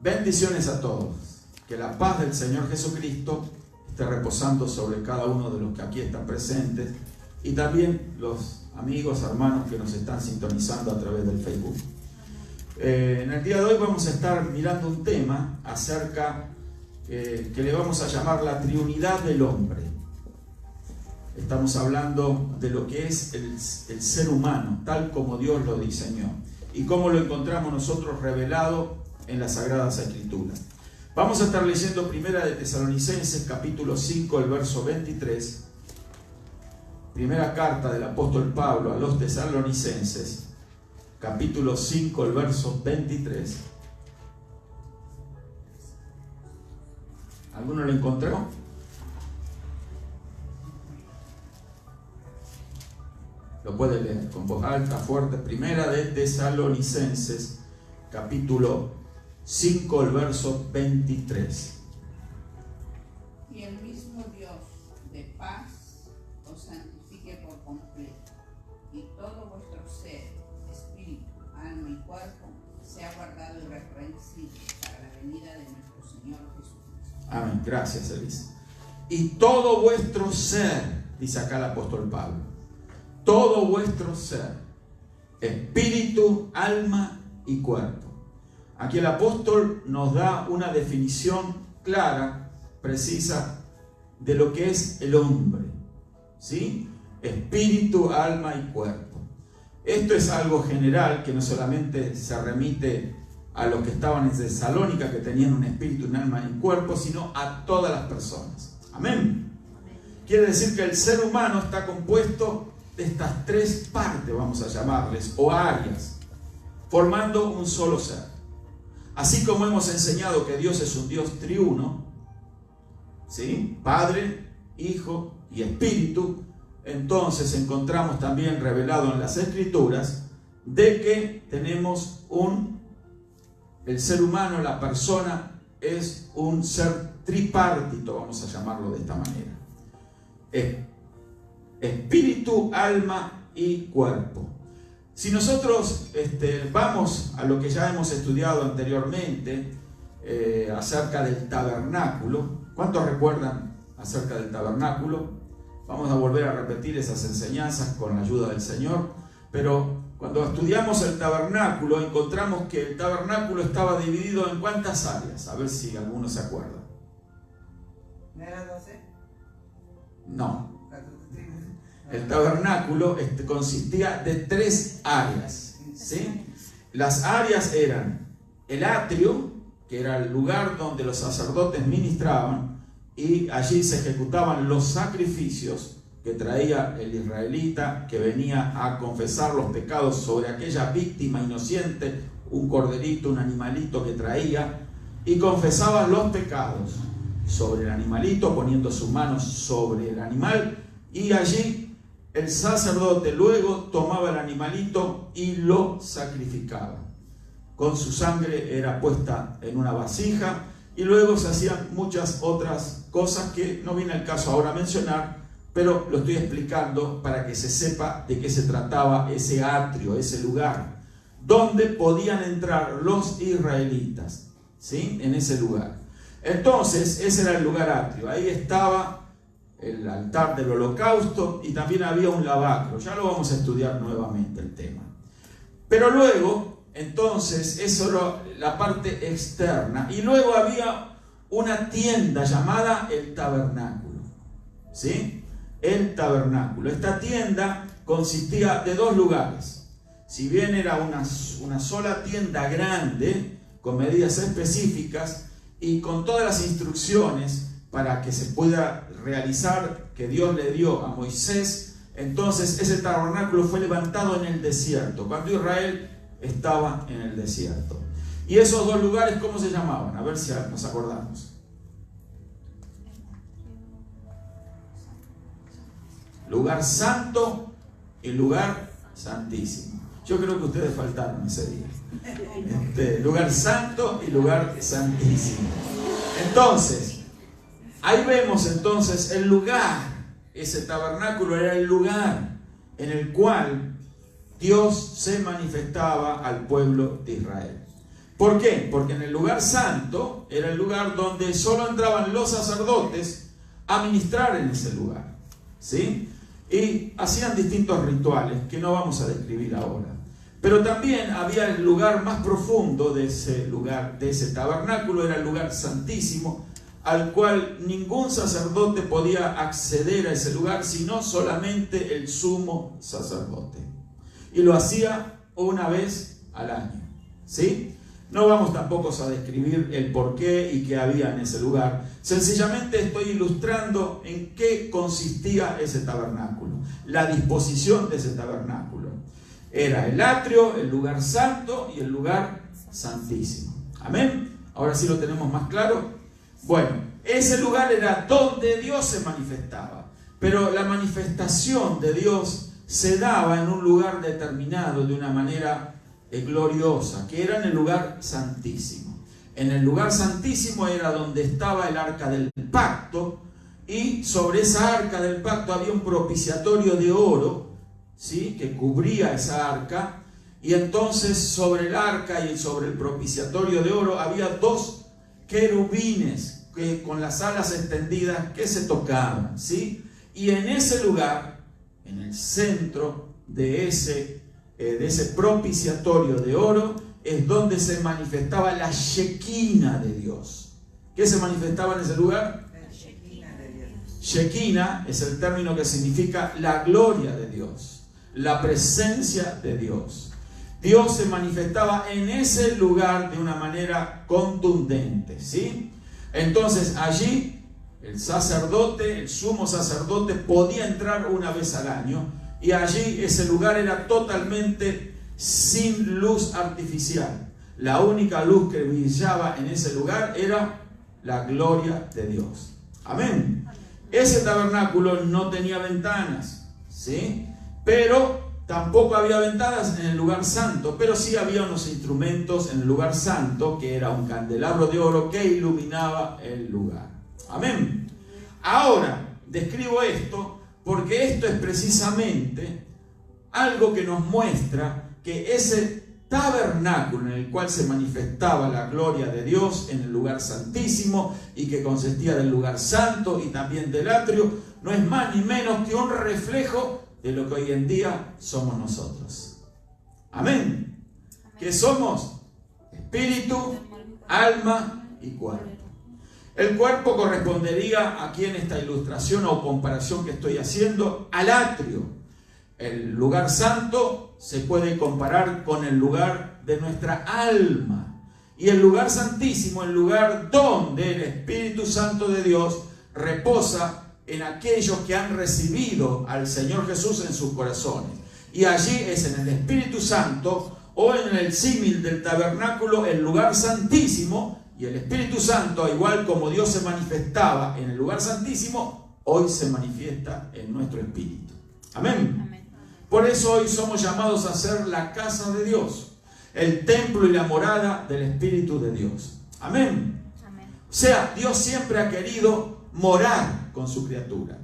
Bendiciones a todos. Que la paz del Señor Jesucristo esté reposando sobre cada uno de los que aquí están presentes y también los amigos, hermanos que nos están sintonizando a través del Facebook. En el día de hoy vamos a estar mirando un tema acerca que le vamos a llamar la triunidad del hombre. Estamos hablando de lo que es el ser humano, tal como Dios lo diseñó y cómo lo encontramos nosotros revelado en las Sagradas Escrituras. Vamos a estar leyendo Primera de Tesalonicenses, capítulo 5, el verso 23. Primera carta del apóstol Pablo a los tesalonicenses, capítulo 5, el verso 23. ¿Alguno lo encontró? Lo puede leer con voz alta, fuerte. Primera de Tesalonicenses, capítulo 5, el verso 23. Y el mismo Dios de paz os santifique por completo, y todo vuestro ser, espíritu, alma y cuerpo sea guardado irreprensible para la venida de nuestro Señor Jesucristo. Amén. Gracias, Elisa. Y todo vuestro ser, dice acá el apóstol Pablo, todo vuestro ser, espíritu, alma y cuerpo. Aquí el apóstol nos da una definición clara, precisa, de lo que es el hombre, ¿sí? Espíritu, alma y cuerpo. Esto es algo general que no solamente se remite a los que estaban en Tesalónica, que tenían un espíritu, un alma y un cuerpo, sino a todas las personas. Amén. Quiere decir que el ser humano está compuesto de estas tres partes, vamos a llamarles, o áreas, formando un solo ser. Así como hemos enseñado que Dios es un Dios triuno, ¿sí? Padre, Hijo y Espíritu, entonces encontramos también revelado en las Escrituras de que tenemos el ser humano, la persona, es un ser tripartito, vamos a llamarlo de esta manera. Espíritu, alma y cuerpo. Si nosotros vamos a lo que ya hemos estudiado anteriormente acerca del tabernáculo, ¿cuántos recuerdan acerca del tabernáculo? Vamos a volver a repetir esas enseñanzas con la ayuda del Señor, pero cuando estudiamos el tabernáculo encontramos que el tabernáculo estaba dividido en ¿cuántas áreas? A ver si alguno se acuerda. ¿No eran 12? No. El tabernáculo consistía de tres áreas, ¿sí? Las áreas eran el atrio, que era el lugar donde los sacerdotes ministraban, y allí se ejecutaban los sacrificios que traía el israelita que venía a confesar los pecados sobre aquella víctima inocente, un corderito, un animalito que traía, y confesaba los pecados sobre el animalito, poniendo sus manos sobre el animal, y allí el sacerdote luego tomaba el animalito y lo sacrificaba. Con su sangre era puesta en una vasija y luego se hacían muchas otras cosas que no viene al caso ahora mencionar, pero lo estoy explicando para que se sepa de qué se trataba ese atrio, ese lugar, donde podían entrar los israelitas, ¿sí? En ese lugar. Entonces, ese era el lugar atrio. Ahí estaba el altar del holocausto y también había un lavacro. Ya lo vamos a estudiar nuevamente el tema. Pero luego, entonces, eso era la parte externa. Y luego había una tienda llamada el tabernáculo, ¿sí? El tabernáculo. Esta tienda consistía de dos lugares. Si bien era una sola tienda grande, con medidas específicas y con todas las instrucciones para que se pueda realizar que Dios le dio a Moisés, entonces ese tabernáculo fue levantado en el desierto, cuando Israel estaba en el desierto. Y esos dos lugares, ¿cómo se llamaban? A ver si nos acordamos. Lugar santo y lugar santísimo. Yo creo que ustedes faltaron ese día. Lugar santo y lugar santísimo. Entonces, ahí vemos entonces el lugar. Ese tabernáculo era el lugar en el cual Dios se manifestaba al pueblo de Israel. ¿Por qué? Porque en el lugar santo era el lugar donde solo entraban los sacerdotes a ministrar en ese lugar, ¿sí? Y hacían distintos rituales que no vamos a describir ahora. Pero también había el lugar más profundo de ese lugar, de ese tabernáculo, era el lugar santísimo, al cual ningún sacerdote podía acceder a ese lugar, sino solamente el sumo sacerdote. Y lo hacía una vez al año, ¿sí? No vamos tampoco a describir el por qué y qué había en ese lugar. Sencillamente estoy ilustrando en qué consistía ese tabernáculo, la disposición de ese tabernáculo. Era el atrio, el lugar santo y el lugar santísimo. Amén. Ahora sí lo tenemos más claro. Bueno, ese lugar era donde Dios se manifestaba, pero la manifestación de Dios se daba en un lugar determinado de una manera gloriosa, que era en el lugar santísimo. En el lugar santísimo era donde estaba el arca del pacto, y sobre esa arca del pacto había un propiciatorio de oro, ¿sí?, que cubría esa arca, y entonces sobre el arca y sobre el propiciatorio de oro había dos querubines que con las alas extendidas que se tocaban, ¿sí? Y en ese lugar, en el centro de ese propiciatorio de oro, es donde se manifestaba la Shekinah de Dios. ¿Qué se manifestaba en ese lugar? La Shekinah de Dios. Shekinah es el término que significa la gloria de Dios, la presencia de Dios. Dios se manifestaba en ese lugar de una manera contundente, ¿sí? Entonces allí el sacerdote, el sumo sacerdote, podía entrar una vez al año, y allí ese lugar era totalmente sin luz artificial. La única luz que brillaba en ese lugar era la gloria de Dios. Amén. Ese tabernáculo no tenía ventanas, ¿sí? Pero tampoco había ventanas en el lugar santo, pero sí había unos instrumentos en el lugar santo, que era un candelabro de oro que iluminaba el lugar. Amén. Ahora, describo esto porque esto es precisamente algo que nos muestra que ese tabernáculo en el cual se manifestaba la gloria de Dios en el lugar santísimo, y que consistía del lugar santo y también del atrio, no es más ni menos que un reflejo de lo que hoy en día somos nosotros. Amén. ¿Qué somos? Espíritu, alma y cuerpo. El cuerpo correspondería aquí en esta ilustración o comparación que estoy haciendo al atrio. El lugar santo se puede comparar con el lugar de nuestra alma, y el lugar santísimo, el lugar donde el Espíritu Santo de Dios reposa en aquellos que han recibido al Señor Jesús en sus corazones. Y allí es en el Espíritu Santo, o en el símil del tabernáculo, el lugar santísimo. Y el Espíritu Santo, igual como Dios se manifestaba en el lugar santísimo, hoy se manifiesta en nuestro espíritu. Amén. Amén. Por eso hoy somos llamados a ser la casa de Dios, el templo y la morada del Espíritu de Dios. Amén. Amén. O sea, Dios siempre ha querido morar con su criatura.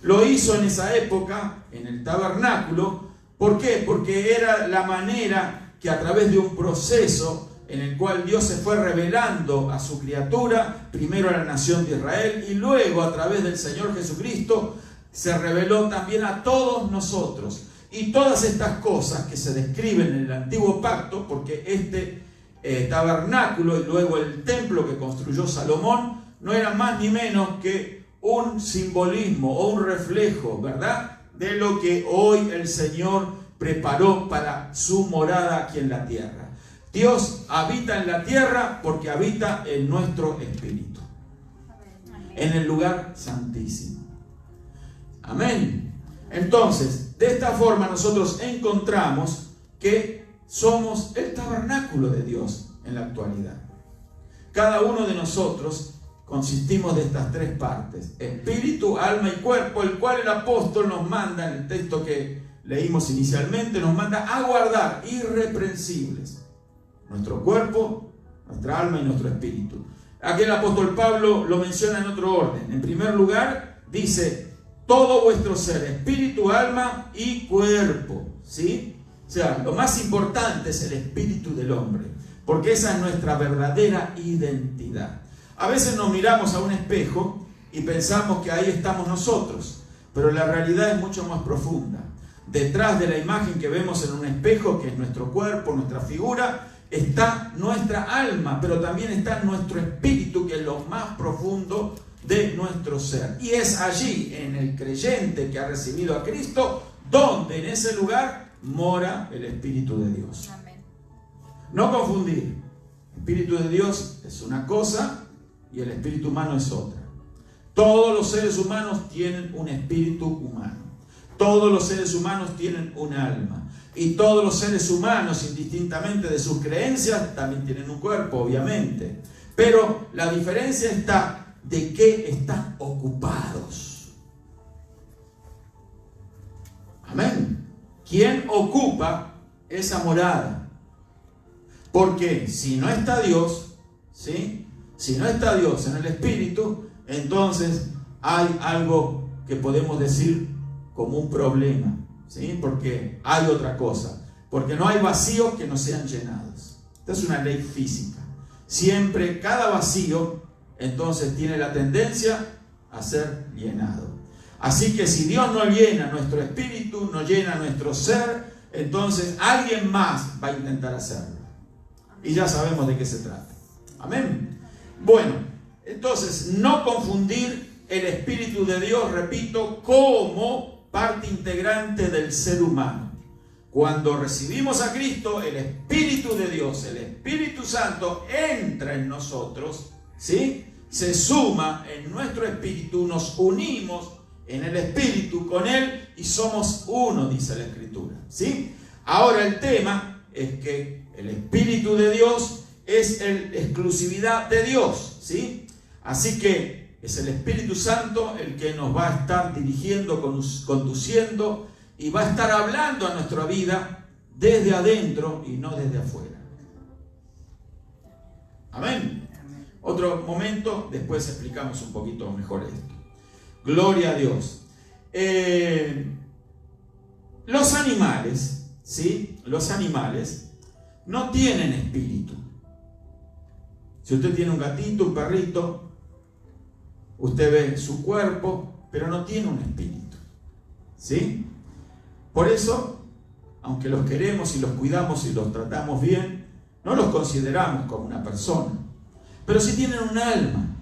Lo hizo en esa época, en el tabernáculo. ¿Por qué? Porque era la manera que, a través de un proceso en el cual Dios se fue revelando a su criatura, primero a la nación de Israel, y luego a través del Señor Jesucristo se reveló también a todos nosotros. Y todas estas cosas que se describen en el antiguo pacto, porque este tabernáculo y luego el templo que construyó Salomón no era más ni menos que un simbolismo o un reflejo, ¿verdad?, de lo que hoy el Señor preparó para su morada aquí en la tierra. Dios habita en la tierra porque habita en nuestro espíritu, en el lugar santísimo. Amén. Entonces, de esta forma nosotros encontramos que somos el tabernáculo de Dios en la actualidad. Cada uno de nosotros consistimos de estas tres partes: espíritu, alma y cuerpo, el cual el apóstol nos manda, en el texto que leímos inicialmente, nos manda a guardar irreprensibles nuestro cuerpo, nuestra alma y nuestro espíritu. Aquí el apóstol Pablo lo menciona en otro orden. En primer lugar, dice: todo vuestro ser, espíritu, alma y cuerpo, ¿sí? O sea, lo más importante es el espíritu del hombre. porque esa es nuestra verdadera identidad. A veces nos miramos a un espejo y pensamos que ahí estamos nosotros, pero la realidad es mucho más profunda. Detrás de la imagen que vemos en un espejo, que es nuestro cuerpo, nuestra figura, está nuestra alma, pero también está nuestro espíritu, que es lo más profundo de nuestro ser. Y es allí, en el creyente que ha recibido a Cristo, donde en ese lugar mora el Espíritu de Dios. Amén. No confundir. El Espíritu de Dios es una cosa y el espíritu humano es otra. Todos los seres humanos tienen un espíritu humano. Todos los seres humanos tienen un alma. Y todos los seres humanos, indistintamente de sus creencias, también tienen un cuerpo, obviamente. Pero la diferencia está de qué están ocupados. Amén. ¿Quién ocupa esa morada? Porque si no está Dios, ¿sí? Si no está Dios en el espíritu, entonces hay algo que podemos decir como un problema, ¿sí? Porque hay otra cosa. Porque no hay vacíos que no sean llenados. Esta es una ley física. Siempre cada vacío, entonces, tiene la tendencia a ser llenado. Así que si Dios no llena nuestro espíritu, no llena nuestro ser, entonces alguien más va a intentar hacerlo. Y ya sabemos de qué se trata. Amén. Bueno, entonces, no confundir el Espíritu de Dios, repito, como parte integrante del ser humano. Cuando recibimos a Cristo, el Espíritu de Dios, el Espíritu Santo, entra en nosotros, ¿sí? Se suma en nuestro espíritu, nos unimos en el Espíritu con Él y somos uno, dice la Escritura, ¿sí? Ahora el tema es que el Espíritu de Dios es la exclusividad de Dios, ¿sí? Así que es el Espíritu Santo el que nos va a estar dirigiendo, conduciendo y va a estar hablando a nuestra vida desde adentro y no desde afuera. Amén. Otro momento, después explicamos un poquito mejor esto. Gloria a Dios. Los animales, ¿sí? Los animales no tienen espíritu. Si usted tiene un gatito, un perrito, usted ve su cuerpo, pero no tiene un espíritu, ¿sí? Por eso, aunque los queremos y los cuidamos y los tratamos bien, no los consideramos como una persona. Pero sí tienen un alma,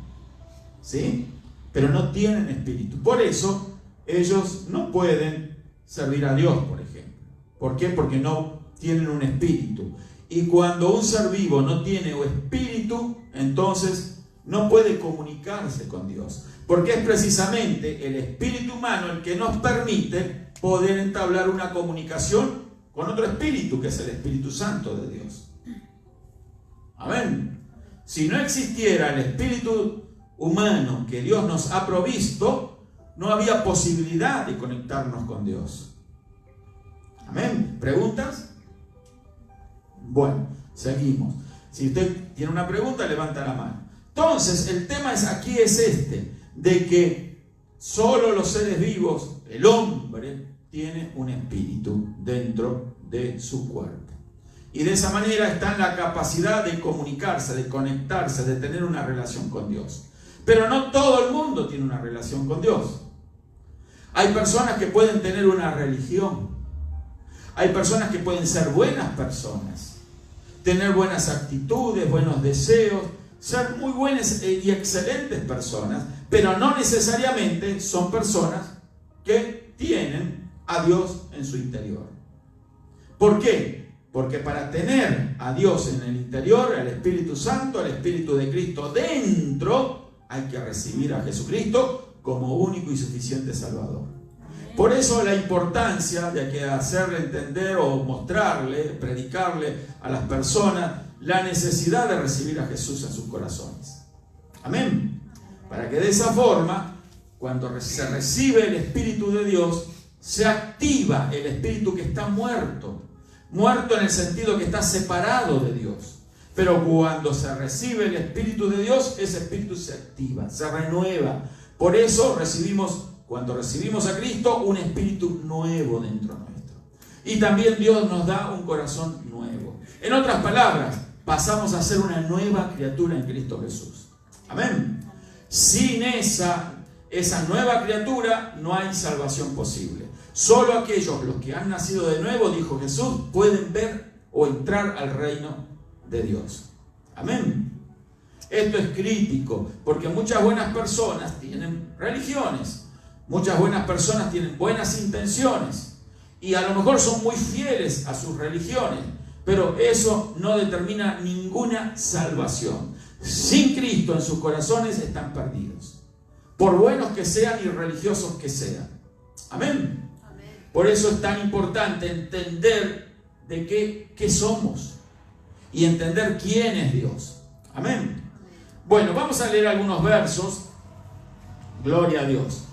¿sí? Pero no tienen espíritu. Por eso, ellos no pueden servir a Dios, por ejemplo. ¿Por qué? Porque no tienen un espíritu. Y cuando un ser vivo no tiene espíritu, entonces no puede comunicarse con Dios. Porque es precisamente el espíritu humano el que nos permite poder entablar una comunicación con otro espíritu, que es el Espíritu Santo de Dios. Amén. Si no existiera el espíritu humano que Dios nos ha provisto, no había posibilidad de conectarnos con Dios. Amén. ¿Preguntas? Bueno, seguimos. Si usted tiene una pregunta, levanta la mano. Entonces, el tema aquí es este, de que solo los seres vivos, el hombre, tiene un espíritu dentro de su cuerpo. Y de esa manera está en la capacidad de comunicarse, de conectarse, de tener una relación con Dios. Pero no todo el mundo tiene una relación con Dios. Hay personas que pueden tener una religión. Hay personas que pueden ser buenas personas, tener buenas actitudes, buenos deseos, ser muy buenas y excelentes personas, pero no necesariamente son personas que tienen a Dios en su interior. ¿Por qué? Porque para tener a Dios en el interior, el Espíritu Santo, el Espíritu de Cristo dentro, hay que recibir a Jesucristo como único y suficiente Salvador. Por eso la importancia de que hacerle entender o mostrarle, predicarle a las personas la necesidad de recibir a Jesús en sus corazones. Amén. Para que de esa forma, cuando se recibe el Espíritu de Dios, se activa el espíritu que está muerto. Muerto en el sentido que está separado de Dios. Pero cuando se recibe el Espíritu de Dios, ese espíritu se activa, se renueva. Por eso cuando recibimos a Cristo, un espíritu nuevo dentro nuestro. Y también Dios nos da un corazón nuevo. En otras palabras, pasamos a ser una nueva criatura en Cristo Jesús. Amén. Sin esa nueva criatura no hay salvación posible. Solo aquellos, los que han nacido de nuevo, dijo Jesús, pueden ver o entrar al reino de Dios. Amén. Esto es crítico, porque muchas buenas personas tienen religiones, muchas buenas personas tienen buenas intenciones, y a lo mejor son muy fieles a sus religiones, pero eso no determina ninguna salvación. Sin Cristo en sus corazones están perdidos, por buenos que sean y religiosos que sean. Amén. Por eso es tan importante entender de qué somos y entender quién es Dios. Amén. Bueno, vamos a leer algunos versos. Gloria a Dios.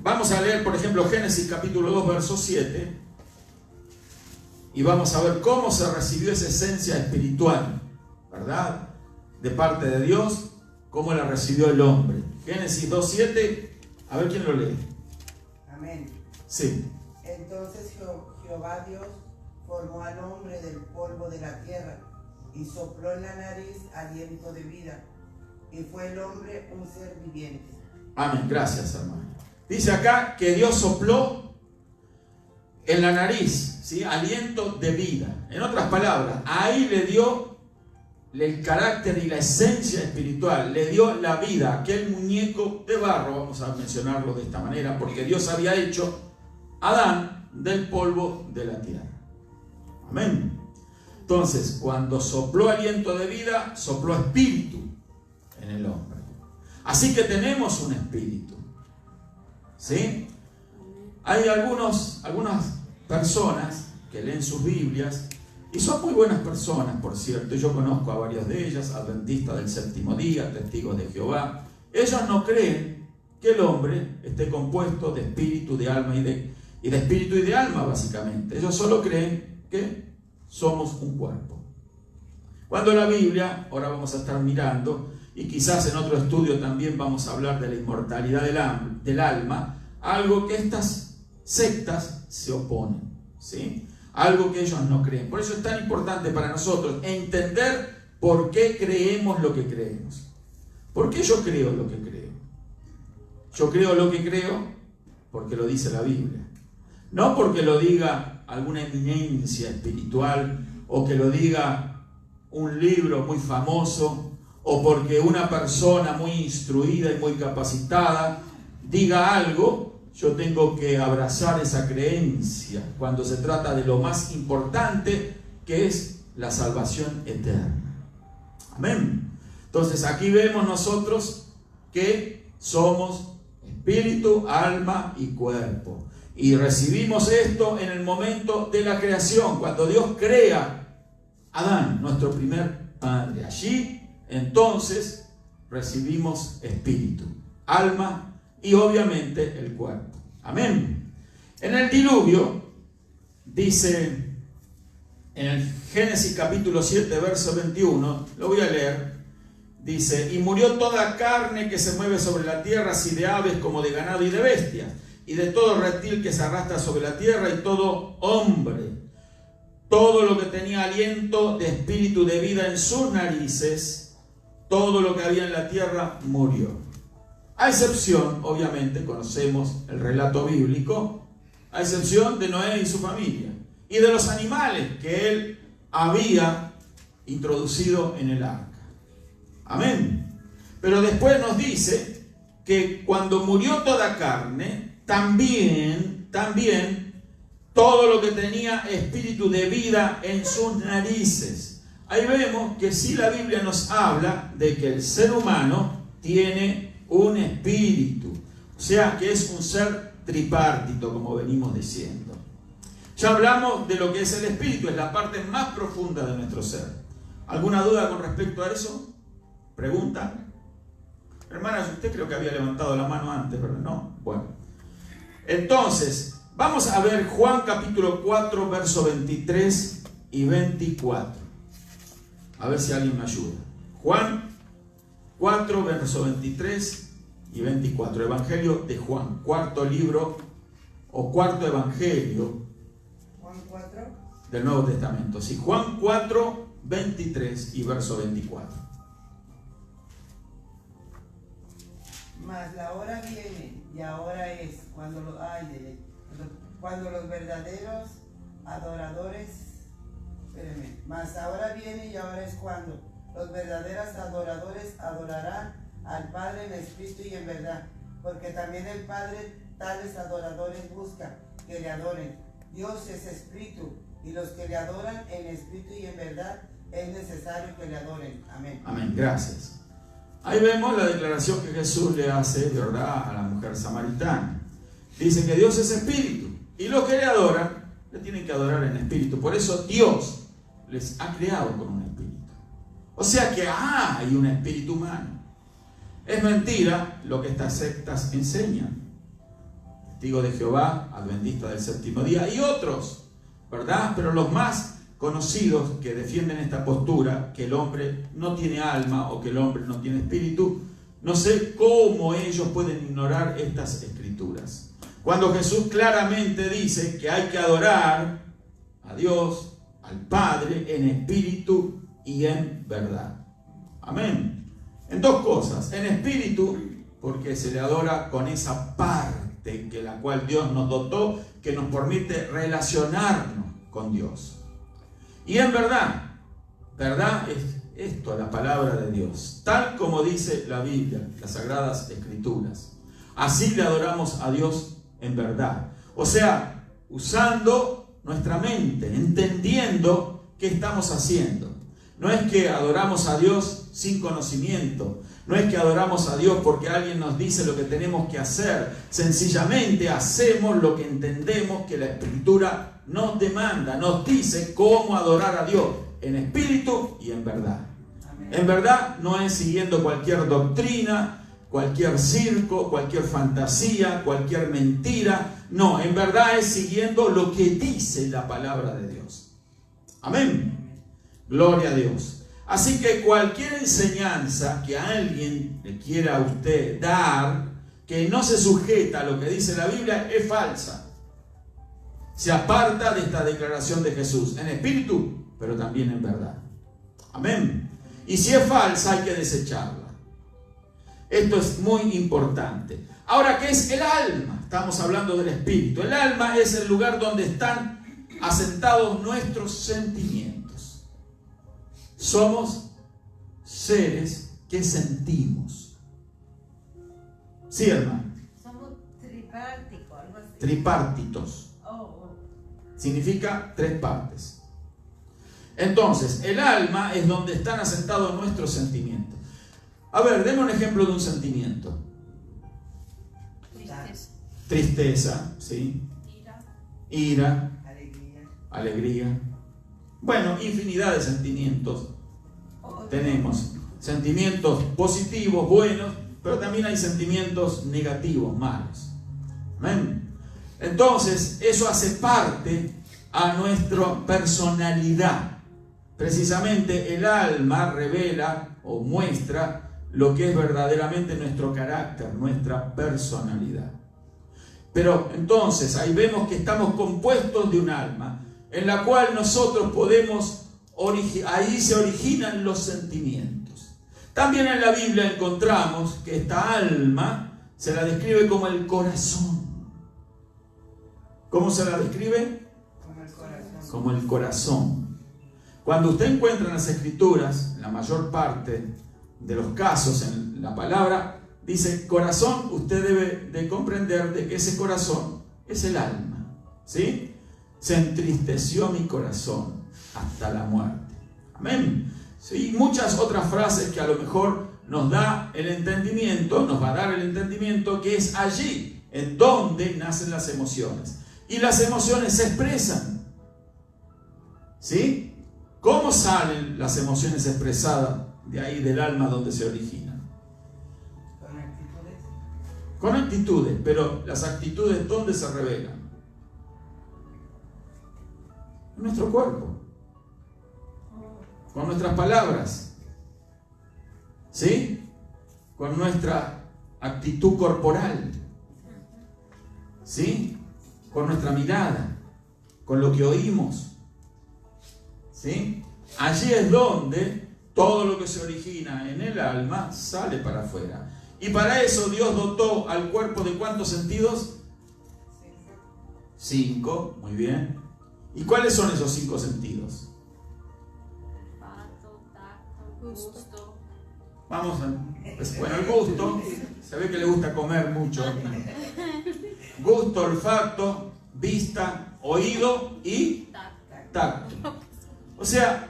Vamos a leer, por ejemplo, Génesis capítulo 2, verso 7. Y vamos a ver cómo se recibió esa esencia espiritual, ¿verdad? De parte de Dios, cómo la recibió el hombre. Génesis 2, 7. A ver quién lo lee. Amén. Sí. Entonces Jehová Dios formó al hombre del polvo de la tierra y sopló en la nariz aliento de vida, y fue el hombre un ser viviente. Amén, gracias, hermano. Dice acá que Dios sopló en la nariz, ¿sí? Aliento de vida. En otras palabras, ahí le dio el carácter y la esencia espiritual, le dio la vida, aquel muñeco de barro, vamos a mencionarlo de esta manera, porque Dios había hecho a Adán del polvo de la tierra. Amén. Entonces, cuando sopló aliento de vida, sopló espíritu en el hombre. Así que tenemos un espíritu. ¿Sí? Hay algunas personas que leen sus Biblias y son muy buenas personas, por cierto. Yo conozco a varias de ellas, adventistas del séptimo día, testigos de Jehová. Ellos no creen que el hombre esté compuesto de espíritu, de alma y de espíritu y de alma, básicamente. Ellos solo creen que somos un cuerpo. Cuando la Biblia, ahora vamos a estar mirando, y quizás en otro estudio también vamos a hablar de la inmortalidad del alma, algo que estas sectas se oponen, ¿sí? Algo que ellos no creen. Por eso es tan importante para nosotros entender por qué creemos lo que creemos. ¿Por qué yo creo lo que creo? Yo creo lo que creo porque lo dice la Biblia. No porque lo diga alguna eminencia espiritual o que lo diga un libro muy famoso o porque una persona muy instruida y muy capacitada diga algo. Yo tengo que abrazar esa creencia cuando se trata de lo más importante, que es la salvación eterna. Amén. Entonces aquí vemos nosotros que somos espíritu, alma y cuerpo. Y recibimos esto en el momento de la creación, cuando Dios crea a Adán, nuestro primer padre. Allí entonces recibimos espíritu, alma y obviamente el cuerpo. Amén. En el diluvio, dice en el Génesis capítulo 7, verso 21, lo voy a leer, dice: y murió toda carne que se mueve sobre la tierra, así de aves como de ganado y de bestias, y de todo reptil que se arrastra sobre la tierra, y todo hombre, todo lo que tenía aliento de espíritu de vida en sus narices, todo lo que había en la tierra murió. A excepción, obviamente, conocemos el relato bíblico, a excepción de Noé y su familia, y de los animales que él había introducido en el arca. Amén. Pero después nos dice que cuando murió toda carne, también todo lo que tenía espíritu de vida en sus narices. Ahí vemos que sí, la Biblia nos habla de que el ser humano tiene un espíritu, o sea que es un ser tripartito, como venimos diciendo. Ya hablamos de lo que es el espíritu, es la parte más profunda de nuestro ser. ¿Alguna duda con respecto a eso? ¿Pregunta? Hermana, usted creo que había levantado la mano antes, pero no. Bueno, entonces vamos a ver Juan capítulo 4, verso 23 y 24. A ver si alguien me ayuda. Juan 4, verso 23 y 24. Evangelio de Juan, cuarto libro o cuarto evangelio. Juan 4. del Nuevo Testamento. Sí, Juan 4, 23 y verso 24. Mas la hora viene y ahora es cuando los verdaderos adoradores, mas ahora viene y ahora es cuando los verdaderos adoradores adorarán al Padre en espíritu y en verdad, porque también el Padre tales adoradores busca que le adoren. Dios es espíritu, y los que le adoran en espíritu y en verdad es necesario que le adoren. Amén. Amén, gracias. Ahí vemos la declaración que Jesús le hace, ¿verdad?, a la mujer samaritana. Dice que Dios es espíritu, y los que le adoran, le tienen que adorar en espíritu. Por eso Dios les ha creado con un espíritu. O sea que hay un espíritu humano. Es mentira lo que estas sectas enseñan. Testigo de Jehová, Adventista del Séptimo Día y otros, ¿verdad? Pero los más conocidos que defienden esta postura, que el hombre no tiene alma o que el hombre no tiene espíritu, no sé cómo ellos pueden ignorar estas escrituras. Cuando Jesús claramente dice que hay que adorar a Dios, al Padre, en espíritu y en verdad. Amén. En dos cosas. En espíritu, porque se le adora con esa parte que la cual Dios nos dotó, que nos permite relacionarnos con Dios. Y en verdad, verdad es esto, la palabra de Dios, tal como dice la Biblia, las Sagradas Escrituras. Así le adoramos a Dios en verdad. O sea, usando nuestra mente, entendiendo qué estamos haciendo. No es que adoramos a Dios sin conocimiento. No es que adoramos a Dios porque alguien nos dice lo que tenemos que hacer. Sencillamente hacemos lo que entendemos que la Escritura nos demanda, nos dice cómo adorar a Dios en espíritu y en verdad. Amén. En verdad no es siguiendo cualquier doctrina, cualquier circo, cualquier fantasía, cualquier mentira. No, en verdad es siguiendo lo que dice la palabra de Dios. Amén. Gloria a Dios. Así que cualquier enseñanza que alguien le quiera a usted dar, que no se sujeta a lo que dice la Biblia, es falsa. Se aparta de esta declaración de Jesús, en espíritu, pero también en verdad. Amén. Y si es falsa, hay que desecharla. Esto es muy importante. Ahora, ¿qué es el alma? Estamos hablando del espíritu. El alma es el lugar donde están asentados nuestros sentimientos. Somos seres que sentimos. Sí, hermano. Somos tripárticos, algo así. Tripártitos. Significa tres partes. Entonces, el alma es donde están asentados nuestros sentimientos. A ver, deme un ejemplo de un sentimiento. Tristeza. Tristeza, ¿sí? Ira. Alegría. Bueno, infinidad de sentimientos tenemos. Sentimientos positivos, buenos, pero también hay sentimientos negativos, malos. Amén. Entonces, eso hace parte a nuestra personalidad. Precisamente el alma revela o muestra lo que es verdaderamente nuestro carácter, nuestra personalidad. Pero entonces ahí vemos que estamos compuestos de un alma, en la cual nosotros podemos, ahí se originan los sentimientos. También en la Biblia encontramos que esta alma se la describe como el corazón. ¿Cómo se la describe? Como el corazón. Como el corazón. Cuando usted encuentra en las Escrituras, la mayor parte de los casos en la palabra, dice corazón, usted debe de comprender de que ese corazón es el alma. ¿Sí? Se entristeció mi corazón hasta la muerte. Amén. Sí, muchas otras frases que a lo mejor nos da el entendimiento, nos va a dar el entendimiento que es allí en donde nacen las emociones. Y las emociones se expresan. ¿Sí? ¿Cómo salen las emociones expresadas de ahí del alma donde se originan? Con actitudes. Con actitudes, pero las actitudes ¿dónde se revelan? En nuestro cuerpo. Con nuestras palabras. ¿Sí? Con nuestra actitud corporal. ¿Sí? Con nuestra mirada, con lo que oímos, ¿sí? Allí es donde todo lo que se origina en el alma sale para afuera. Y para eso Dios dotó al cuerpo de ¿cuántos sentidos? 5, muy bien. ¿Y cuáles son esos 5 sentidos? Olfato, tacto, gusto. Vamos a... Pues, bueno, el gusto, se ve que le gusta comer mucho. Gusto, olfato, vista, oído y tacto. O sea,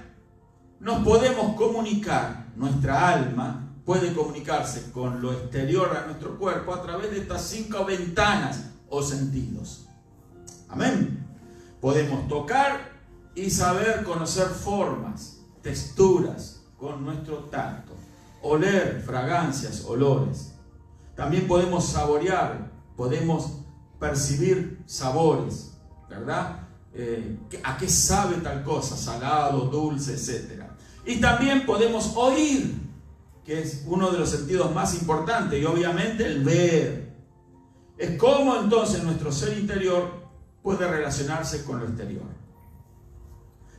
nos podemos comunicar, nuestra alma puede comunicarse con lo exterior a nuestro cuerpo a través de estas 5 ventanas o sentidos. Amén. Podemos tocar y saber conocer formas, texturas con nuestro tacto, oler fragancias, olores. También podemos saborear, podemos percibir sabores, ¿verdad? ¿A qué sabe tal cosa? Salado, dulce, etc. Y también podemos oír, que es uno de los sentidos más importantes, y obviamente el ver. Es cómo entonces nuestro ser interior puede relacionarse con lo exterior.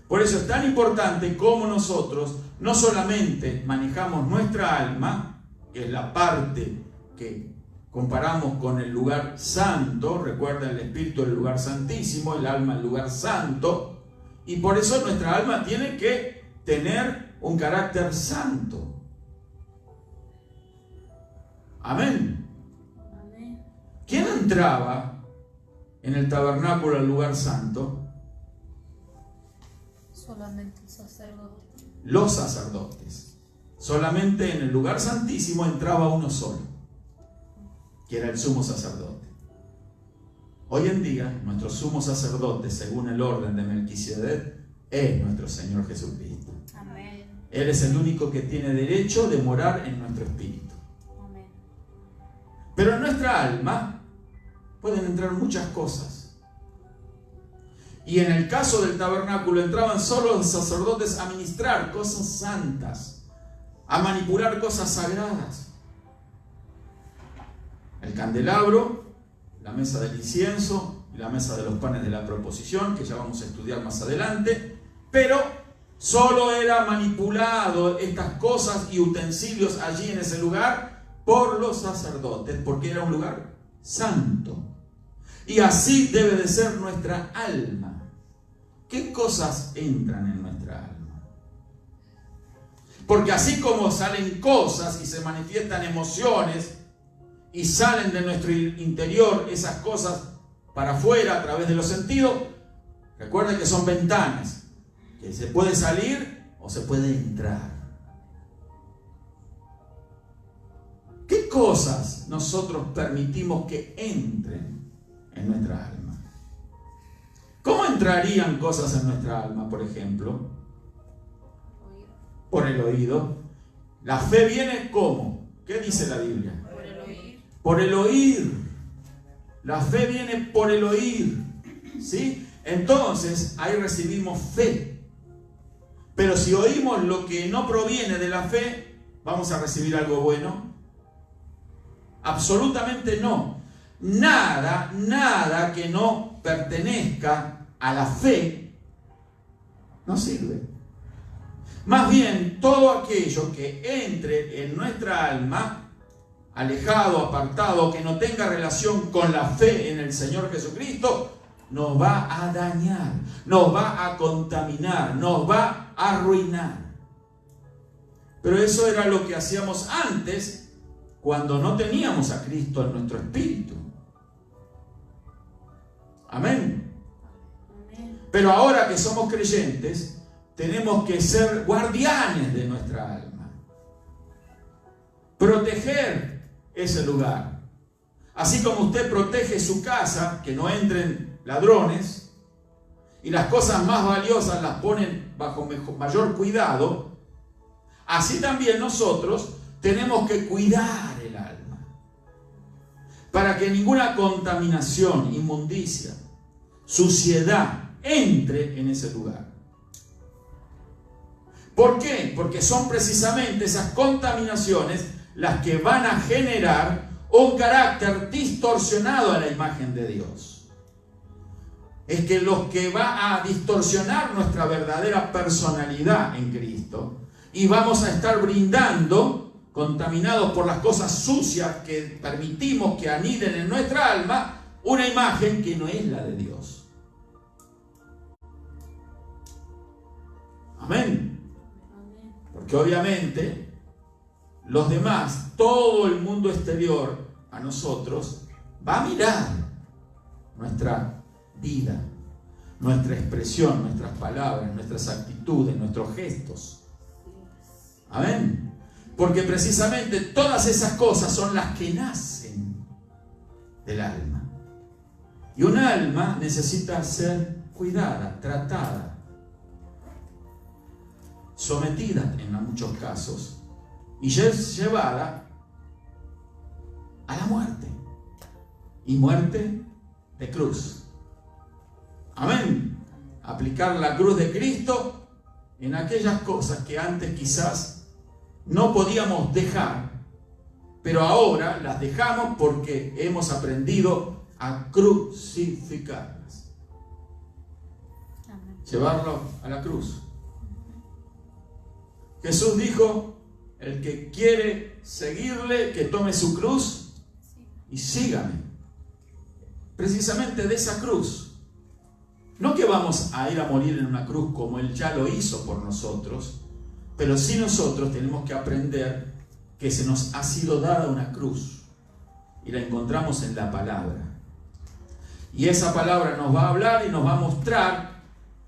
Por eso es tan importante cómo nosotros no solamente manejamos nuestra alma, que es la parte que comparamos con el lugar santo, recuerda el espíritu el lugar santísimo, el alma el lugar santo, y por eso nuestra alma tiene que tener un carácter santo. Amén. Amén. ¿Quién entraba en el tabernáculo al lugar santo? Solamente el sacerdote. Los sacerdotes. Solamente en el lugar santísimo entraba uno solo, que era el sumo sacerdote. Hoy en día, nuestro sumo sacerdote, según el orden de Melquisedec, es nuestro Señor Jesucristo. Amén. Él es el único que tiene derecho de morar en nuestro espíritu. Amén. Pero en nuestra alma pueden entrar muchas cosas. Y en el caso del tabernáculo entraban solo los sacerdotes a ministrar cosas santas, a manipular cosas sagradas. El candelabro, la mesa del incienso y la mesa de los panes de la proposición, que ya vamos a estudiar más adelante, pero solo era manipulado estas cosas y utensilios allí en ese lugar por los sacerdotes, porque era un lugar santo. Y así debe de ser nuestra alma. ¿Qué cosas entran en nuestra alma? Porque así como salen cosas y se manifiestan emociones y salen de nuestro interior esas cosas para afuera a través de los sentidos, recuerden que son ventanas, que se puede salir o se puede entrar. ¿Qué cosas nosotros permitimos que entren en nuestra alma? ¿Cómo entrarían cosas en nuestra alma, por ejemplo? Por el oído. La fe viene ¿cómo? ¿Qué dice la Biblia? Por el oír. Por el oír. La fe viene por el oír. ¿Sí? Entonces, ahí recibimos fe. Pero si oímos lo que no proviene de la fe, ¿vamos a recibir algo bueno? Absolutamente no. Nada que no pertenezca a la fe no sirve. Más bien, todo aquello que entre en nuestra alma, alejado, apartado, que no tenga relación con la fe en el Señor Jesucristo, nos va a dañar, nos va a contaminar, nos va a arruinar. Pero eso era lo que hacíamos antes, cuando no teníamos a Cristo en nuestro espíritu. Amén. Amén. Pero ahora que somos creyentes, tenemos que ser guardianes de nuestra alma. Proteger ese lugar. Así como usted protege su casa, que no entren ladrones, y las cosas más valiosas las ponen bajo mayor cuidado, así también nosotros tenemos que cuidar el alma, para que ninguna contaminación, inmundicia, suciedad entre en ese lugar. ¿Por qué? Porque son precisamente esas contaminaciones las que van a generar un carácter distorsionado a la imagen de Dios. es que lo que va a distorsionar nuestra verdadera personalidad en Cristo, y vamos a estar brindando, contaminados por las cosas sucias que permitimos que aniden en nuestra alma, una imagen que no es la de Dios. Amén. Porque obviamente los demás, todo el mundo exterior a nosotros, va a mirar nuestra vida, nuestra expresión, nuestras palabras, nuestras actitudes, nuestros gestos. Amén. Porque precisamente todas esas cosas son las que nacen del alma. Y un alma necesita ser cuidada, tratada, sometida en muchos casos y llevada a la muerte. Y muerte de cruz. Amén. Aplicar la cruz de Cristo en aquellas cosas que antes quizás no podíamos dejar, pero ahora las dejamos porque hemos aprendido a crucificarlas. Llevarlo a la cruz. Jesús dijo: el que quiere seguirle, que tome su cruz y sígame. Precisamente de esa cruz. No que vamos a ir a morir en una cruz como Él ya lo hizo por nosotros, pero sí nosotros tenemos que aprender que se nos ha sido dada una cruz y la encontramos en la palabra. Y esa palabra nos va a hablar y nos va a mostrar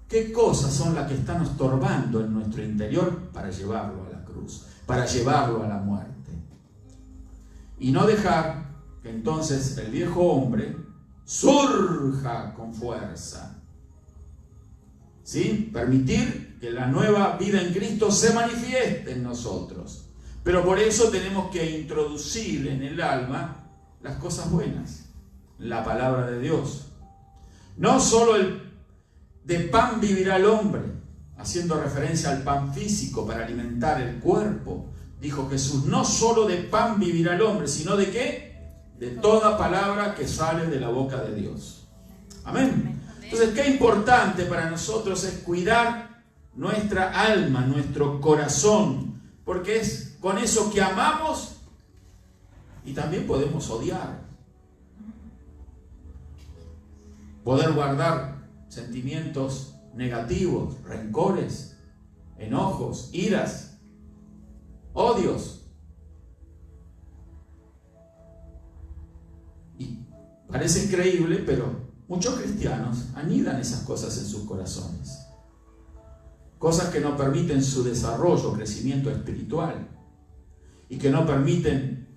qué cosas son las que están estorbando en nuestro interior para llevarlo a la cruz, para llevarlo a la muerte. Y no dejar que entonces el viejo hombre surja con fuerza. ¿Sí? Permitir que la nueva vida en Cristo se manifieste en nosotros. Pero por eso tenemos que introducir en el alma las cosas buenas, la palabra de Dios. No solo de pan vivirá el hombre, haciendo referencia al pan físico para alimentar el cuerpo. Dijo Jesús, no solo de pan vivirá el hombre, sino de ¿qué? De toda palabra que sale de la boca de Dios. Amén. Entonces, qué importante para nosotros es cuidar nuestra alma, nuestro corazón, porque es con eso que amamos y también podemos odiar. Poder guardar sentimientos negativos, rencores, enojos, iras, odios. Y parece increíble, pero muchos cristianos anidan esas cosas en sus corazones. Cosas que no permiten su desarrollo, crecimiento espiritual. Y que no permiten